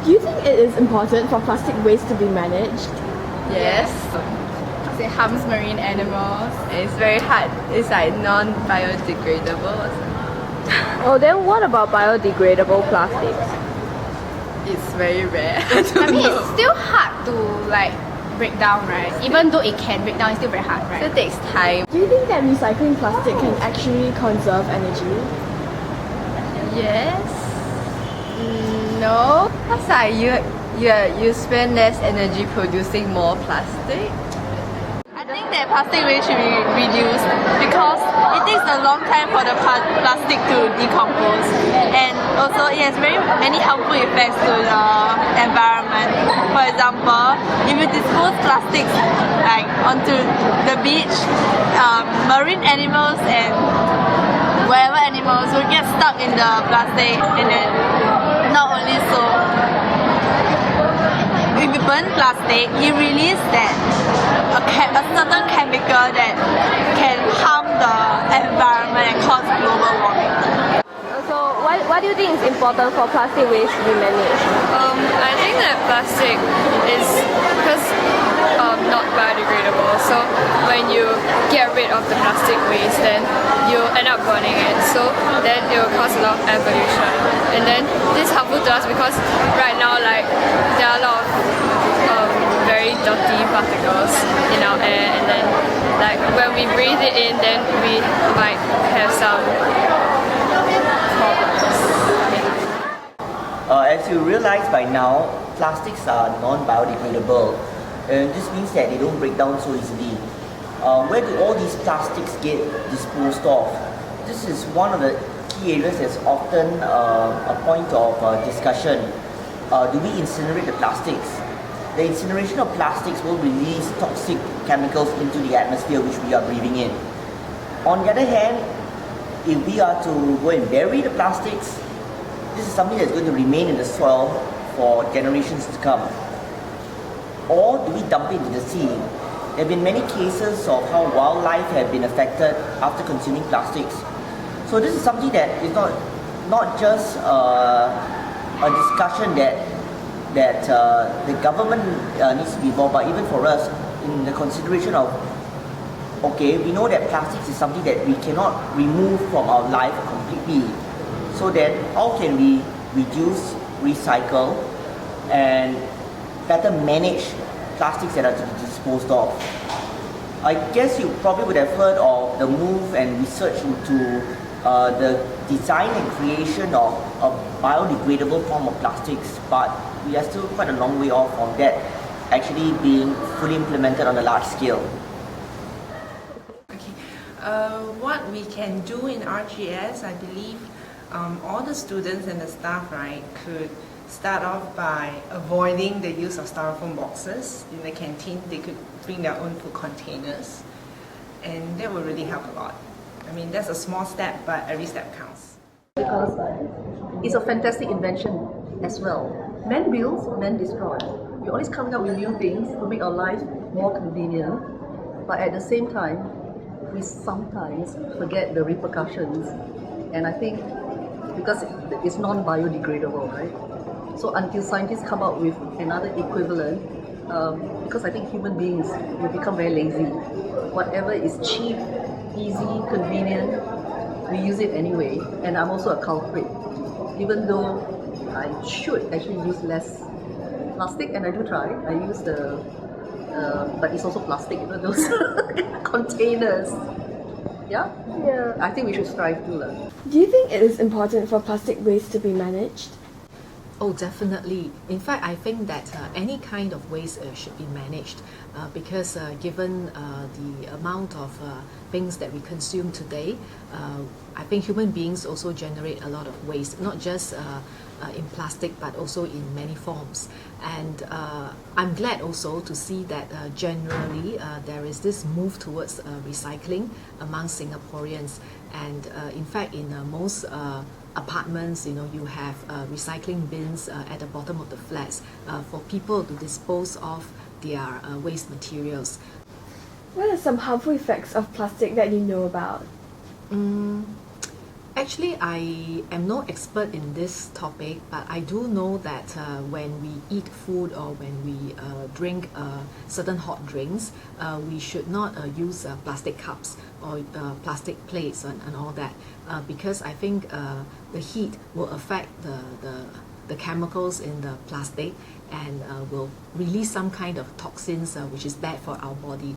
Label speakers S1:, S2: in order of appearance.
S1: Do you think it is important for plastic waste to be managed?
S2: Yes. Because it harms marine animals. It's very hard. It's like non-biodegradable or something.
S1: Oh, then what about biodegradable plastics?
S2: It's very rare.
S3: I mean, it's still hard to like break down, right? Even though it can break down, it's still very hard, right?
S2: It takes time.
S1: Do you think that recycling plastic can actually conserve energy?
S2: Yes. No. Because like you spend less energy producing more plastic. I think that plastic waste should be reduced because it takes a long time for the plastic to decompose, and also it has very many harmful effects to the environment. For example, if you dispose plastics like onto the beach, marine animals and whatever animals will get stuck in the plastic, and then not only so, if you burn plastic, it releases that a certain chemical that can harm the environment and cause global warming.
S1: So why do you think it's important for plastic waste to be managed?
S4: I think that plastic is because not biodegradable. So when you get rid of the plastic waste, then you end up burning it. So then it will cause a lot of air pollution. And then this is harmful to us because right now, like, there are a lot of very dirty particles in our air, and then like when we breathe it in, then we might have some problems.
S5: As you realize by now, plastics are non-biodegradable, and this means that they don't break down so easily. Where do all these plastics get disposed of? This is one of the key areas that's often a point of discussion. Do we incinerate the plastics? The incineration of plastics will release toxic chemicals into the atmosphere which we are breathing in. On the other hand, if we are to go and bury the plastics, this is something that's going to remain in the soil for generations to come. Or do we dump it into the sea? There have been many cases of how wildlife have been affected after consuming plastics. So this is something that is not just a discussion that the government needs to be involved, but even for us, in the consideration of, okay, we know that plastics is something that we cannot remove from our life completely. So then, how can we reduce, recycle, and better manage plastics that are to be disposed of? I guess you probably would have heard of the move and research into the design and creation of a biodegradable form of plastics, but we are still quite a long way off from that actually being fully implemented on a large scale.
S6: Okay, what we can do in RGS, I believe all the students and the staff, right, could start off by avoiding the use of styrofoam boxes in the canteen. They could bring their own food containers, and that will really help a lot. I mean, that's a small step, but every step counts.
S7: Because it's a fantastic invention as well. Man builds, man destroys. We're always coming up with new things to make our lives more convenient, but at the same time, we sometimes forget the repercussions. And I think because it's non-biodegradable, right? So until scientists come up with another equivalent, because I think human beings will become very lazy. Whatever is cheap, easy, convenient, we use it anyway. And I'm also a culprit, even though I should actually use less plastic, and I do try. I use but it's also plastic, you know, those containers. Yeah?
S1: Yeah.
S7: I think we should strive to.
S1: Do you think it is important for plastic waste to be managed?
S8: Oh, definitely. In fact, I think that any kind of waste should be managed because given the amount of things that we consume today, I think human beings also generate a lot of waste, not just in plastic but also in many forms. And I'm glad also to see that generally there is this move towards recycling among Singaporeans. And in fact, in most apartments, you know, you have recycling bins at the bottom of the flats for people to dispose of their waste materials.
S1: What are some harmful effects of plastic that you know about?
S8: Actually, I am no expert in this topic, but I do know that when we eat food or when we drink certain hot drinks, we should not use plastic cups or plastic plates and all that, because I think the heat will affect the chemicals in the plastic and will release some kind of toxins which is bad for our body.